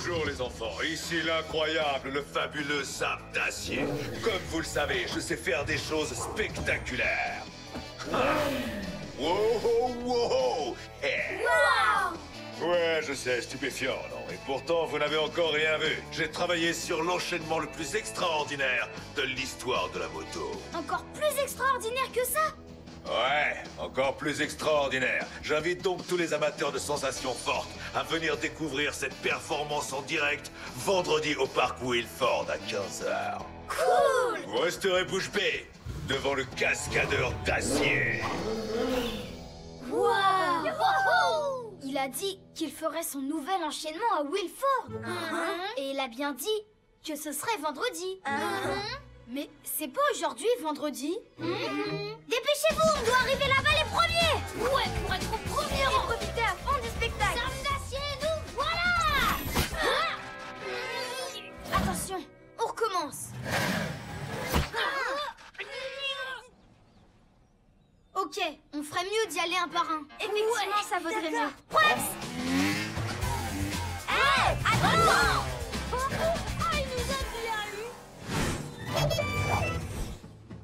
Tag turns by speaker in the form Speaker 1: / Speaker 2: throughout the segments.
Speaker 1: Bonjour les enfants, ici l'incroyable, le fabuleux Sam d'Acier. Comme vous le savez, je sais faire des choses spectaculaires. Ah. Wow, wow, wow. Hey.
Speaker 2: Wow!
Speaker 1: Ouais, je sais, stupéfiant, non? Et pourtant, vous n'avez encore rien vu. J'ai travaillé sur l'enchaînement le plus extraordinaire de l'histoire de la moto.
Speaker 2: Encore plus extraordinaire que ça?
Speaker 1: Ouais, encore plus extraordinaire. J'invite donc tous les amateurs de sensations fortes à venir découvrir cette performance en direct vendredi au parc Wilford à 15h.
Speaker 2: Cool!
Speaker 1: Vous resterez bouche bée devant le cascadeur d'acier.
Speaker 2: Wow! Il a dit qu'il ferait son nouvel enchaînement à Wilford. Et il a bien dit que ce serait vendredi. Mais c'est pas aujourd'hui, vendredi? Dépêchez-vous, on doit arriver là-bas les premiers! Ouais, pour être au premier rang! Profitez à fond du spectacle! Sam d'acier, nous voilà! Attention, on recommence! Ok, on ferait mieux d'y aller un par un. Effectivement, ça vaudrait mieux. Preps! Hé! Attends! Il nous a bien eu!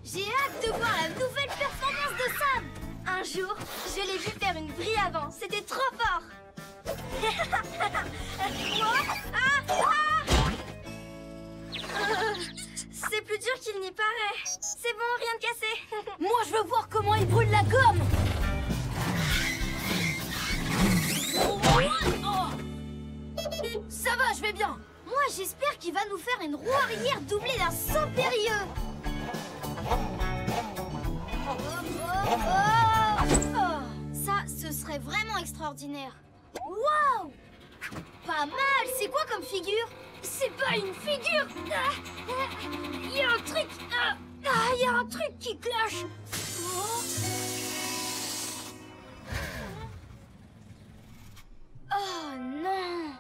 Speaker 2: J'ai hâte de voir la nouvelle performance de Sam! Un jour, je l'ai vu faire une vrille avant. C'était trop fort! C'est plus dur qu'il n'y paraît. C'est bon, rien de cassé. Moi, je veux voir comment il brûle la gomme. Ça va, je vais bien. Moi, j'espère qu'il va nous faire une roue arrière doublée d'un saut périlleux. Ça, ce serait vraiment extraordinaire. Waouh! Pas mal. C'est quoi comme figure? C'est pas une figure. Il y a un truc. Il y a un truc qui cloche. Oh non!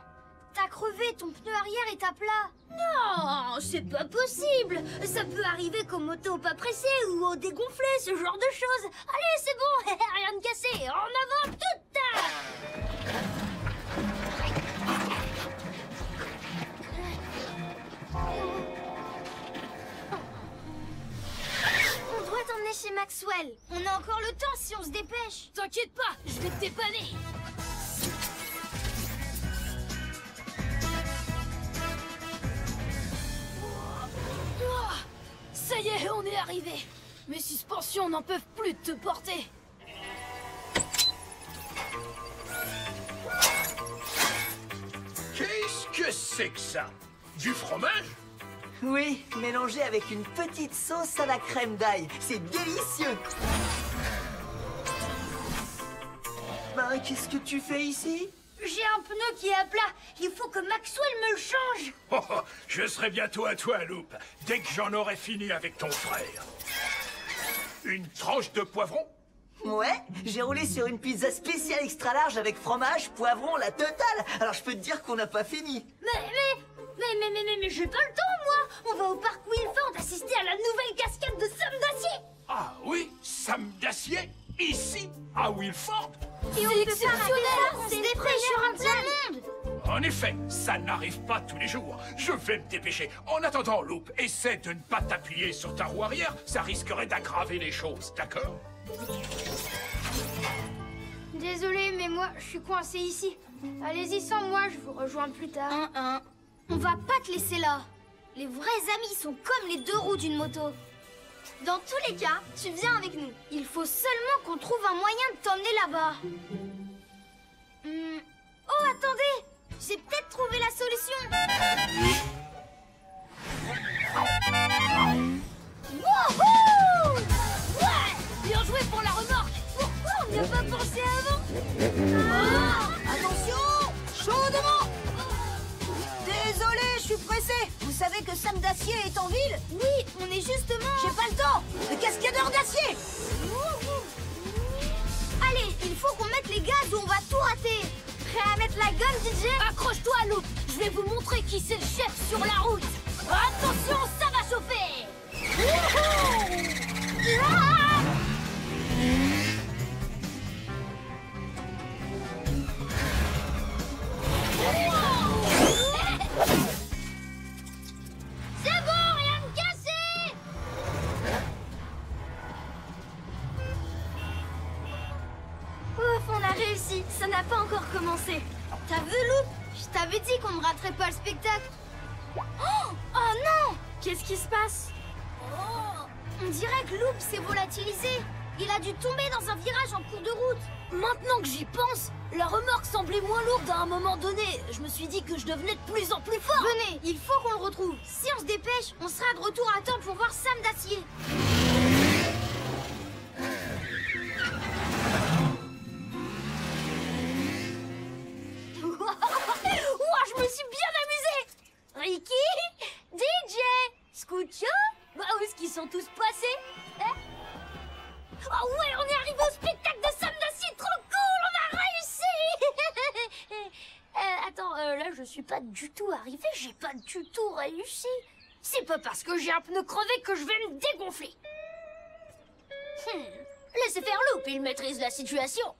Speaker 2: T'as crevé, ton pneu arrière est à plat. Non, c'est pas possible. Ça peut arriver qu'aux motos pas pressées ou au dégonflé, ce genre de choses. Allez, c'est bon, rien de cassé. En avant toute. On doit t'emmener chez Maxwell. On a encore le temps si on se dépêche. T'inquiète pas, je vais te dépanner. Ça y est, on est arrivé. Mes suspensions n'en peuvent plus de te porter.
Speaker 3: Qu'est-ce que c'est que ça? Du fromage?
Speaker 4: Oui, mélangé avec une petite sauce à la crème d'ail. C'est délicieux. Ben, qu'est-ce que tu fais ici?
Speaker 2: J'ai un pneu qui est à plat. Il faut que Maxwell me le change.
Speaker 3: Oh, oh, je serai bientôt à toi, Loup, dès que j'en aurai fini avec ton frère. Une tranche de poivron?
Speaker 4: Ouais, j'ai roulé sur une pizza spéciale extra large avec fromage, poivron, la totale. Alors je peux te dire qu'on n'a pas fini.
Speaker 2: Mais j'ai pas le temps, moi. On va au parc Wilford assister à la nouvelle cascade de Sam d'acier.
Speaker 3: Ah oui, Sam d'acier? Ici, à Wilford?
Speaker 2: Et on peut exceptionnel. On se dépêche sur un plein monde.
Speaker 3: En effet, ça n'arrive pas tous les jours. Je vais me dépêcher. En attendant, Loup, essaie de ne pas t'appuyer sur ta roue arrière. Ça risquerait d'aggraver les choses, d'accord?
Speaker 2: Désolée, mais moi, je suis coincée ici. Allez-y sans moi, je vous rejoins plus tard. On va pas te laisser là. Les vrais amis sont comme les deux roues d'une moto. Dans tous les cas, tu viens avec nous. Il faut seulement qu'on trouve un moyen de t'emmener là-bas. Oh, attendez! J'ai peut-être trouvé la solution. Wouhou! Ouais! Bien joué pour la remorque. Pourquoi on n'y a pas pensé avant?
Speaker 5: Attention! Chaudement! Désolé, je suis pressé. Vous savez que Sam d'acier est en ville?
Speaker 2: Oui, on est justement...
Speaker 5: J'ai pas le temps. Le cascadeur d'acier!
Speaker 2: Allez, il faut qu'on mette les gaz ou on va tout rater. Prêt à mettre la gomme, DJ?
Speaker 5: Accroche-toi, Loup. Je vais vous montrer qui c'est le chef sur la route. Attention, ça va chauffer.
Speaker 2: réussi, ça n'a pas encore commencé. T'as vu, Loop? Je t'avais dit qu'on ne raterait pas le spectacle. Oh non! Qu'est-ce qui se passe? On dirait que Loop s'est volatilisé. Il a dû tomber dans un virage en cours de route.
Speaker 5: Maintenant que j'y pense, la remorque semblait moins lourde à un moment donné. Je me suis dit que je devenais de plus en plus fort.
Speaker 2: Venez, il faut qu'on le retrouve. Si on se dépêche, on sera de retour à temps pour voir Sam d'acier.
Speaker 5: Ouah, je me suis bien amusée. Ricky, DJ, Scootio, où est-ce qu'ils sont tous passés? Hein? Oh ouais, on est arrivé au spectacle de Sam d'acier, trop cool, on a réussi. Attends, là je suis pas du tout arrivé, j'ai pas du tout réussi. C'est pas parce que j'ai un pneu crevé que je vais me dégonfler. Laissez faire Loop, il maîtrise la situation.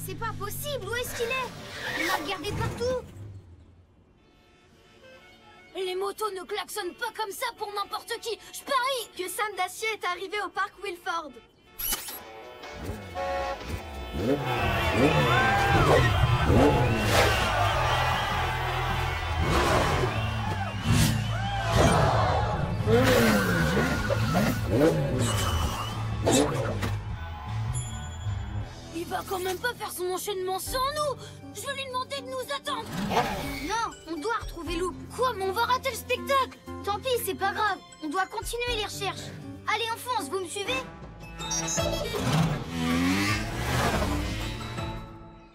Speaker 2: C'est pas possible, où est-ce qu'il est? Il m'a regardé partout.
Speaker 5: Les motos ne klaxonnent pas comme ça pour n'importe qui. Je parie
Speaker 2: Que Sam d'acier est arrivé au parc Wilford.
Speaker 5: il va quand même pas faire son enchaînement sans nous. Je vais lui demander de nous attendre.
Speaker 2: Non, on doit retrouver Loop. Quoi, mais on va rater le spectacle. Tant pis, c'est pas grave. On doit continuer les recherches. Allez, on fonce, vous me suivez?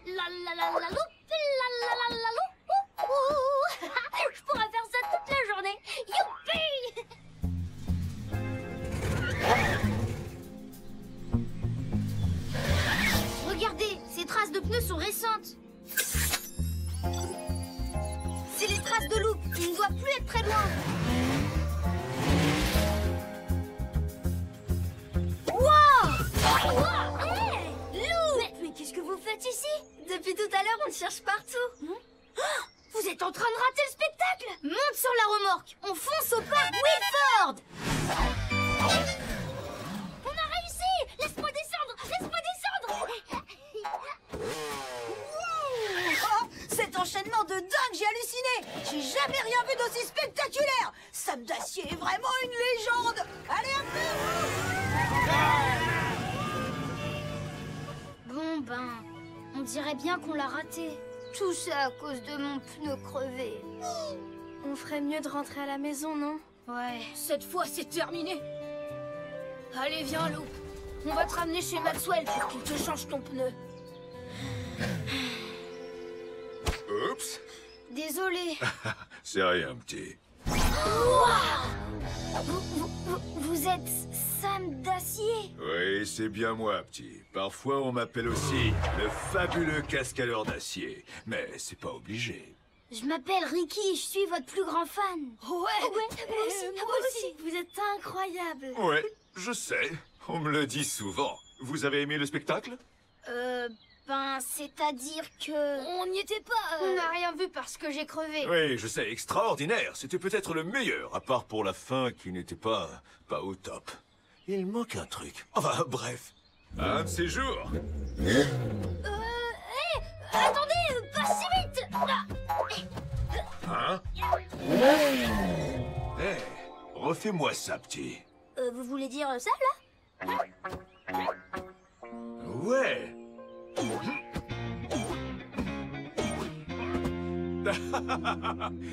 Speaker 5: La la la la loup, la la la la loup. Je pourrais faire ça toute la journée. Youpi!
Speaker 2: Regardez, ces traces de pneus sont récentes. C'est les traces de Loop. Il ne doit plus être très loin. Wow!
Speaker 5: Hey, Loop! Mais qu'est-ce que vous faites ici?
Speaker 2: Depuis tout à l'heure, on le cherche partout.
Speaker 5: Vous êtes en train de rater le spectacle?
Speaker 2: Monte sur la remorque. On fonce au parc Wilford.
Speaker 5: On a réussi! Laisse-moi descendre! Laisse-moi descendre!
Speaker 6: Oh, cet enchaînement de dingue, j'ai halluciné! J'ai jamais rien vu d'aussi spectaculaire! Sam d'acier est vraiment une légende! Allez, un peu!
Speaker 2: Bon ben, on dirait bien qu'on l'a raté. Tout ça à cause de mon pneu crevé. On ferait mieux de rentrer à la maison, non? Ouais.
Speaker 5: Cette fois, c'est terminé. Allez, viens, Loop. On va te ramener chez Maxwell pour qu'il te change ton pneu.
Speaker 1: Oups.
Speaker 2: Désolé.
Speaker 1: C'est rien, petit.
Speaker 2: Vous êtes Sam d'acier?
Speaker 1: Oui, c'est bien moi, petit. Parfois, on m'appelle aussi le fabuleux cascadeur d'acier. Mais c'est pas obligé.
Speaker 2: Je m'appelle Ricky, je suis votre plus grand fan.
Speaker 5: Ouais,
Speaker 2: moi aussi. Vous êtes incroyable.
Speaker 1: Ouais, je sais. On me le dit souvent. Vous avez aimé le spectacle?
Speaker 2: Ben, c'est-à-dire que...
Speaker 5: On n'y était pas.
Speaker 2: On n'a rien vu parce que j'ai crevé.
Speaker 1: Oui, je sais, extraordinaire. C'était peut-être le meilleur, à part pour la fin qui n'était pas au top. Il manque un truc. Enfin, bref. Un de ces jours.
Speaker 5: Attendez, pas si vite.
Speaker 1: Hein? Hé, refais-moi ça, petit.
Speaker 5: Vous voulez dire ça, là?
Speaker 1: Ouais.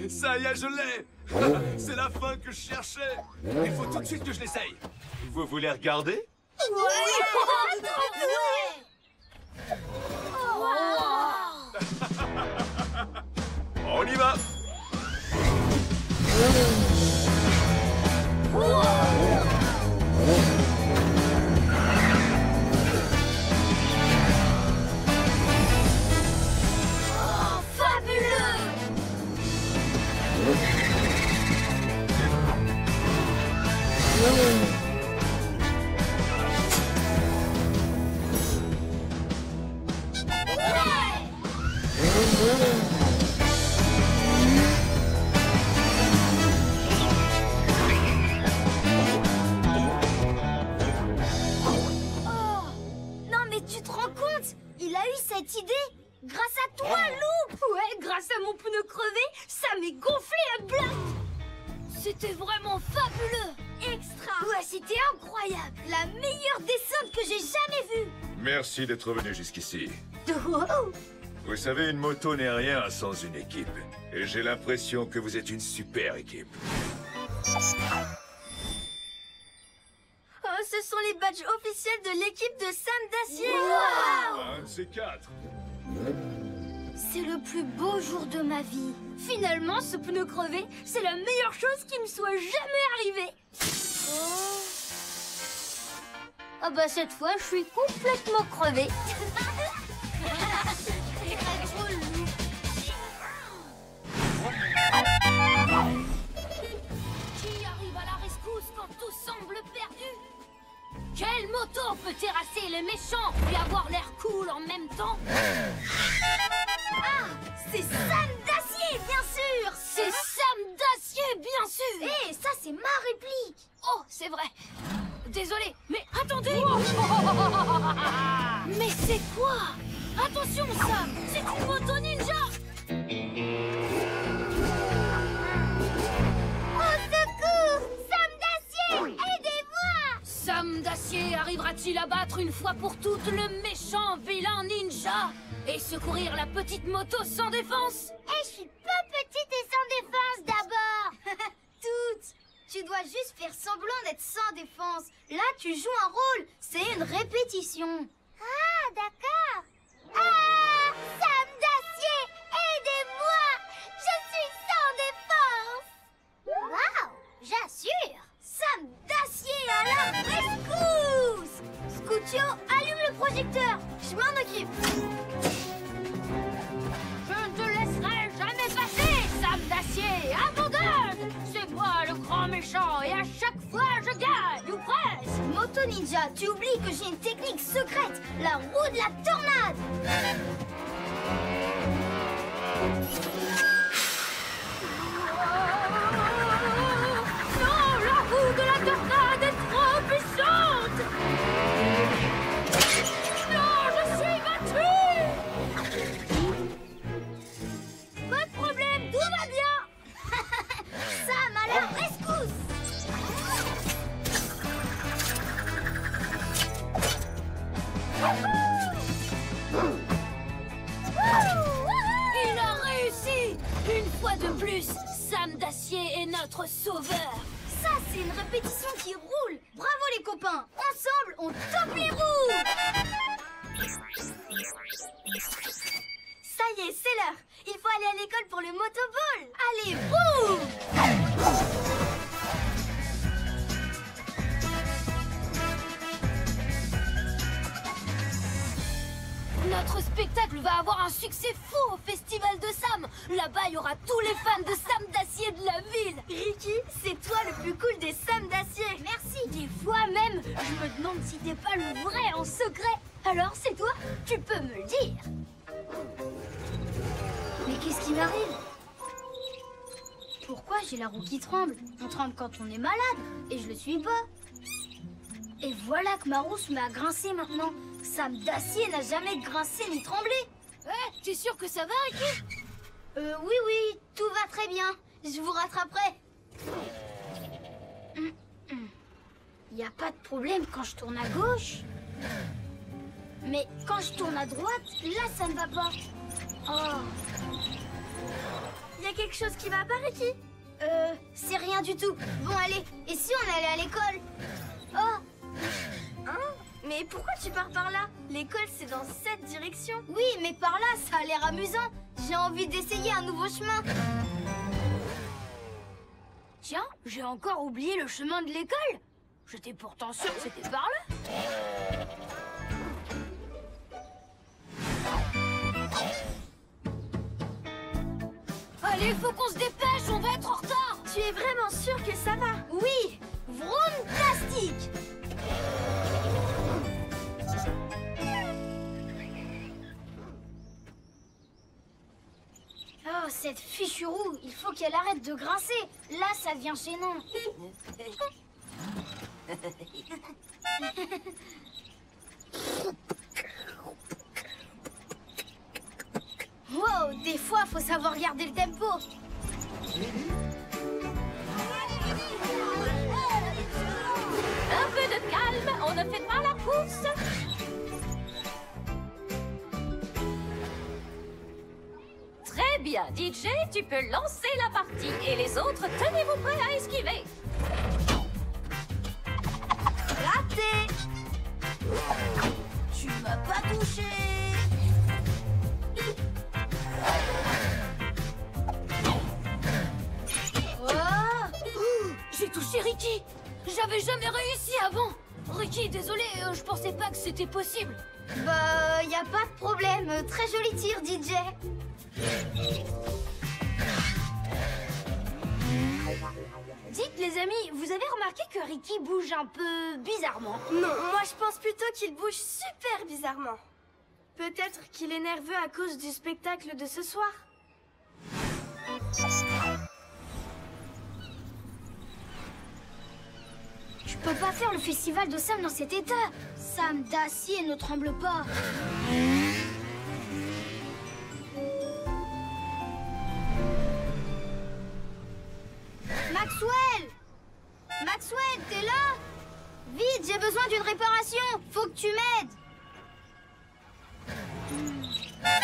Speaker 1: Ça y est, je l'ai. C'est la fin que je cherchais. Il faut tout de suite que je l'essaye. Vous voulez regarder? On y va.
Speaker 2: a eu cette idée grâce à toi, Loup.
Speaker 5: Ouais, grâce à mon pneu crevé, ça m'est gonflé à bloc. C'était vraiment fabuleux.
Speaker 2: Extra.
Speaker 5: Ouais, c'était incroyable.
Speaker 2: La meilleure descente que j'ai jamais vue.
Speaker 1: Merci d'être venu jusqu'ici.
Speaker 5: Wow.
Speaker 1: Vous savez, une moto n'est rien sans une équipe. Et j'ai l'impression que vous êtes une super équipe.
Speaker 2: Oh, ce sont les badges officiels de l'équipe de Sam d'Acier.
Speaker 1: Un de ces quatre.
Speaker 2: C'est le plus beau jour de ma vie.
Speaker 5: Finalement, ce pneu crevé, c'est la meilleure chose qui me soit jamais arrivée. Ah bah cette fois, je suis complètement crevée. Qui arrive à la rescousse quand tout semble perdu? Quelle moto peut terrasser les méchants et avoir l'air cool en même temps?
Speaker 2: Ah, c'est Sam d'Acier, bien sûr.
Speaker 5: C'est Sam d'Acier, bien sûr.
Speaker 2: Hé, ça c'est ma réplique.
Speaker 5: Oh, c'est vrai. Désolé, mais attendez. Mais c'est quoi? Attention, Sam, c'est une moto ninja.
Speaker 2: Au secours, Sam d'Acier, aidez-moi.
Speaker 5: Sam d'Acier arrivera-t-il à battre une fois pour toutes le méchant vilain ninja et secourir la petite moto sans défense?
Speaker 2: Je suis pas petite et sans défense d'abord. Toute. Tu dois juste faire semblant d'être sans défense. Là, tu joues un rôle. C'est une répétition. Ah, d'accord. Ah, Sam d'Acier, aidez-moi. Je suis sans défense. Waouh, j'assure. Sam d'Acier à la rescousse. Scoutio, allume le projecteur. Je m'en occupe.
Speaker 5: Je ne te laisserai jamais passer, Sam d'Acier. Abandonne. C'est moi le grand méchant et à chaque fois je gagne, ou presque.
Speaker 2: Moto Ninja, tu oublies que j'ai une technique secrète, la roue de la tornade.
Speaker 5: Non, la roue de la tornade est trop puissante. Non, je suis battue. Pas de problème, tout va bien.
Speaker 2: Sam à la rescousse.
Speaker 5: Il a réussi. Une fois de plus, Sam d'Acier est notre sauveur.
Speaker 2: Ça, c'est une répétition qui roule. Bravo les copains. Ensemble, on tape les roues. Ça y est, c'est l'heure. Il faut aller à l'école pour le motoball. Allez, boum.
Speaker 5: Notre spectacle va avoir un succès fou au Festival de Sam. Là-bas, il y aura tous les fans de Sam d'Acier de la ville.
Speaker 2: Ricky, c'est toi le plus cool des Sam d'Acier. Merci.
Speaker 5: Des fois même, je me demande si t'es pas le vrai en secret. Alors, c'est toi? Tu peux me le dire.
Speaker 2: Mais qu'est-ce qui m'arrive? Pourquoi j'ai la roue qui tremble? On tremble quand on est malade, et je le suis pas. Et voilà que ma roue se met à grincer maintenant. Sam d'Acier n'a jamais grincé ni tremblé.
Speaker 5: Ouais, t'es sûr que ça va, Ricky?
Speaker 2: Oui, oui, tout va très bien. Je vous rattraperai. Y a pas de problème quand je tourne à gauche. Mais quand je tourne à droite, là, ça ne va pas. Oh. Y a quelque chose qui va pas, Ricky? C'est rien du tout. Bon, allez, et si on allait à l'école? Oh. Hein? Mais pourquoi tu pars par là? L'école, c'est dans cette direction. Oui, mais par là, ça a l'air amusant. J'ai envie d'essayer un nouveau chemin.
Speaker 5: Tiens, j'ai encore oublié le chemin de l'école. J'étais pourtant sûre que c'était par là. Allez, faut qu'on se dépêche, on va être en retard.
Speaker 2: Tu es vraiment sûr que ça va? Oui, vroom plastique. Oh, cette fichue roue, il faut qu'elle arrête de grincer. Là, ça devient gênant. fois, faut savoir garder le tempo.
Speaker 5: Un peu de calme, on ne fait pas la course. Très bien, DJ, tu peux lancer la partie. Et les autres, tenez-vous prêts à esquiver.
Speaker 6: Raté! Tu m'as pas touché!
Speaker 5: J'ai touché Ricky. J'avais jamais réussi avant. Ricky, désolé, je pensais pas que c'était possible.
Speaker 2: Bah, y a pas de problème. Très joli tir, DJ. Dites, les amis, vous avez remarqué que Ricky bouge un peu bizarrement?
Speaker 7: Non, moi je pense plutôt qu'il bouge super bizarrement. Peut-être qu'il est nerveux à cause du spectacle de ce soir.
Speaker 2: Je peux pas faire le festival de Sam dans cet état. Sam d'acier ne tremble pas. Maxwell! Maxwell, t'es là? Vite, j'ai besoin d'une réparation. Faut que tu m'aides.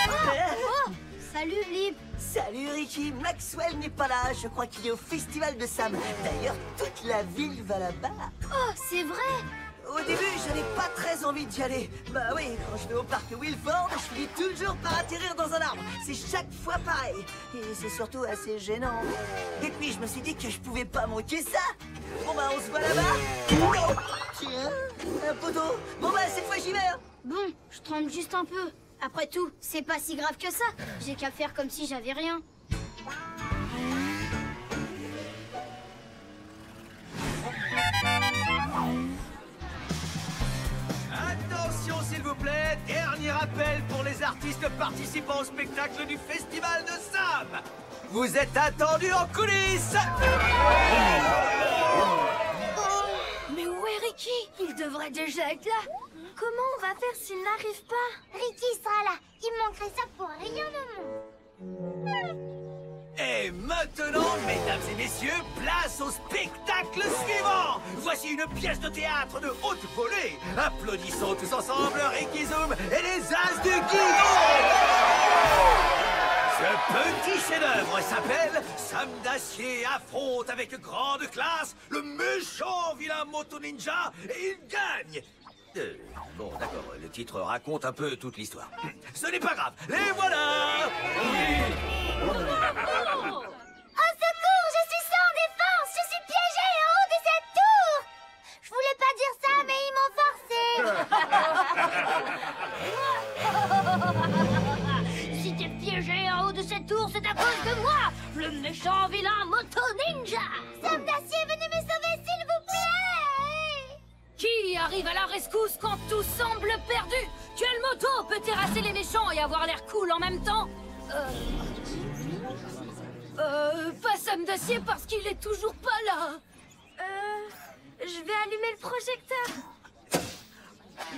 Speaker 2: Oh, salut, Lip.
Speaker 4: Salut Ricky, Maxwell n'est pas là, je crois qu'il est au festival de Sam. D'ailleurs, toute la ville va là-bas.
Speaker 2: Oh, c'est vrai.
Speaker 4: Au début, je n'avais pas très envie d'y aller. Bah oui, quand je vais au parc Wilford, je finis toujours par atterrir dans un arbre. C'est chaque fois pareil. Et c'est surtout assez gênant. Et puis, je me suis dit que je pouvais pas manquer ça. Bon bah, on se voit là-bas. Oh, tiens, un poteau. Bon bah, cette fois, j'y vais. Hein.
Speaker 2: Bon, je tremble juste un peu. Après tout, c'est pas si grave que ça. J'ai qu'à faire comme si j'avais rien.
Speaker 8: Attention s'il vous plaît, dernier appel pour les artistes participant au spectacle du Festival de Sam. Vous êtes attendus en coulisses.
Speaker 7: Mais où est Ricky? Il devrait déjà être là. Comment on va faire s'il n'arrive pas?
Speaker 2: Ricky sera là. Il manquerait ça pour rien au monde.
Speaker 8: Et maintenant, mesdames et messieurs, place au spectacle suivant. Voici une pièce de théâtre de haute volée. Applaudissons tous ensemble Ricky Zoom et les As du Guidon. Ce petit chef-d'œuvre s'appelle Sam d'Acier affronte avec grande classe le méchant vilain moto ninja et il gagne. Bon, d'accord, le titre raconte un peu toute l'histoire. Ce n'est pas grave, les voilà.
Speaker 2: Au secours, je suis sans défense. Je suis piégée en haut de cette tour. Je voulais pas dire ça, mais ils m'ont forcé.
Speaker 5: Si t'es piégé en haut de cette tour, c'est à cause de moi, le méchant vilain moto ninja.
Speaker 2: Sam d'acier, venez me sauver, s'il vous plaît.
Speaker 5: Qui arrive à la rescousse quand tout semble perdu? Quelle moto peut terrasser les méchants et avoir l'air cool en même temps? Pas Sam d'acier parce qu'il est toujours pas là.
Speaker 7: Je vais allumer le projecteur.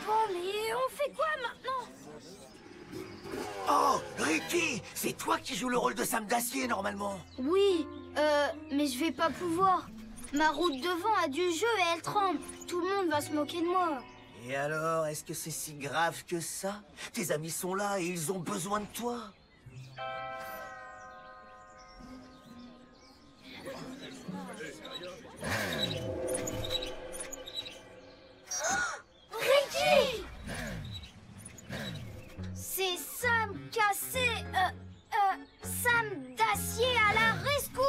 Speaker 7: Bon, mais on fait quoi maintenant?
Speaker 8: Oh, Ricky, c'est toi qui joues le rôle de Sam d'Acier normalement.
Speaker 2: Oui, mais je vais pas pouvoir. Ma roue de devant a du jeu et elle tremble. Tout le monde va se moquer de moi.
Speaker 4: Et alors, est-ce que c'est si grave que ça? Tes amis sont là et ils ont besoin de toi.
Speaker 2: Ricky! C'est Sam cassé, Sam d'acier à la rescousse!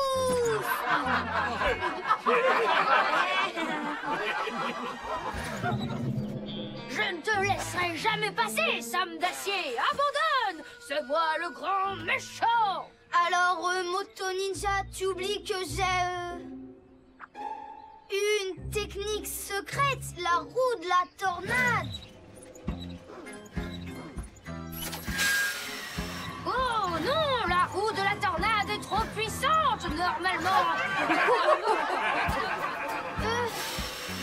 Speaker 5: Je ne te laisserai jamais passer, Sam d'acier. Abandonne! C'est moi le grand méchant.
Speaker 2: Alors, Moto Ninja, tu oublies que j'ai, une technique secrète, la roue de la tornade.
Speaker 5: Oh non, la roue de la tornade est trop puissante, normalement.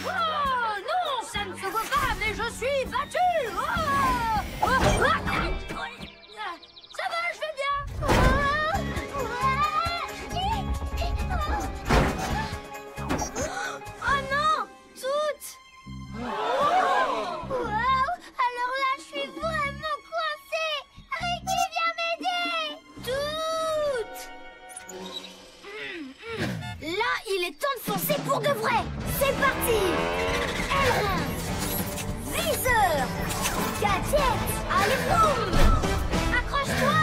Speaker 5: Oh non, ça ne se voit pas, mais je suis battue. Ça va, je vais bien.
Speaker 2: de vrai. C'est parti. Aileron. Viseur. Gadget. Allez, boum. Accroche-toi.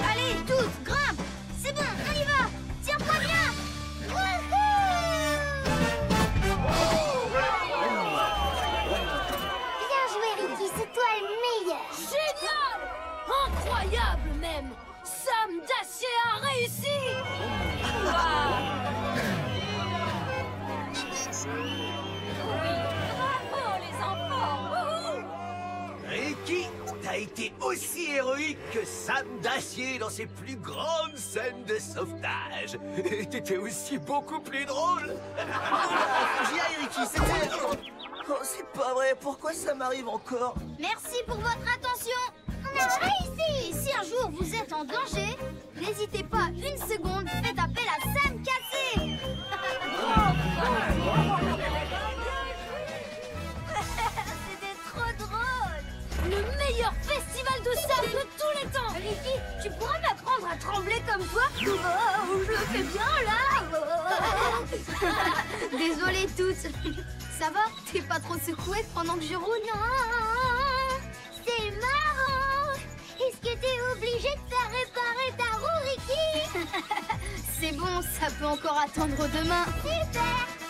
Speaker 7: Allez, tous, grimpe. C'est bon, on y va. Tiens-toi bien. Bien joué, Ricky, c'est toi le meilleur.
Speaker 5: Génial! Incroyable même! Sam d'acier a réussi! Oui, bravo les enfants!
Speaker 8: Ricky, t'as été aussi héroïque que Sam d'acier dans ses plus grandes scènes de sauvetage. Et t'étais aussi beaucoup plus drôle.
Speaker 4: J'y aille, Ricky, c'était... Oh, c'est pas vrai, pourquoi ça m'arrive encore?
Speaker 2: Merci pour votre attention. On a réussi. Et si un jour vous êtes en danger, n'hésitez pas une seconde, faites appel à Sam Cassé.
Speaker 5: C'était trop drôle! Le meilleur festival de sable de tous les temps!
Speaker 7: Ricky, tu pourras m'apprendre à trembler comme toi?
Speaker 2: Oh, je le fais bien là. Désolée toutes. Ça va? T'es pas trop secouée pendant que je roule?
Speaker 7: Non! C'est marrant! Est-ce que t'es obligé de faire réparer ta roue, Ricky?
Speaker 2: C'est bon, ça peut encore attendre demain.
Speaker 7: Super!